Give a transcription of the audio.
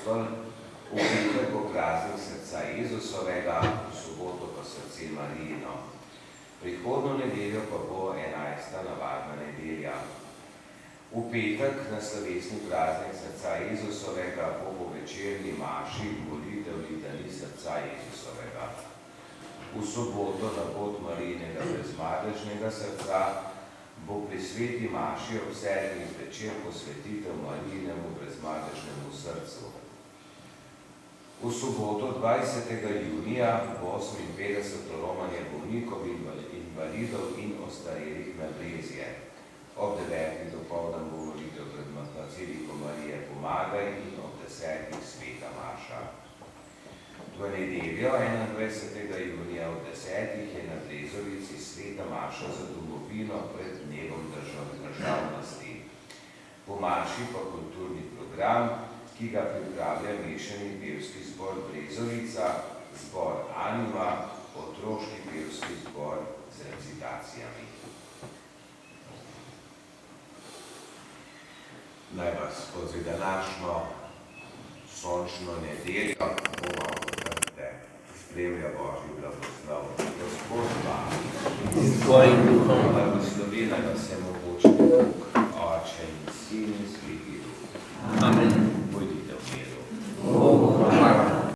apostol, v petek bo praznik srca Jezusovega, v soboto pa srce Marijino. Prihodno nedeljo pa bo 11. navadna nedelja. V petek na slovesni praznik srca Jezusovega bo po večerni maši molitev litani srca Jezusovega. V soboto na bod Marijinega brezmadežnega srca bo pri sveti maši ob 7. zvečer posvetitev Marijinemu brezmadežnemu srcu. V soboto 20. junija bo 58. romanje bolnikov, invalidov in ostarelih na Brezje. Ob 9. dopoldan bo molitev pred Bazilico Marije Pomagaj in ob 10. sveta maša. V nedeljo 21. junija ob 10. je na Brezovici sveta maša za domovino pred dnevom državnosti. Po maši pa kulturni program, ki ga pripravlja mešani pevski zbor Brezovica, zbor Anima, otroški pevski zbor z recitacijami. Naj vas skozi današnjo sončno nedeljo bomo spremlja Božji blagoslov. Gospod vam in tvojim duhom blagoslovila vas je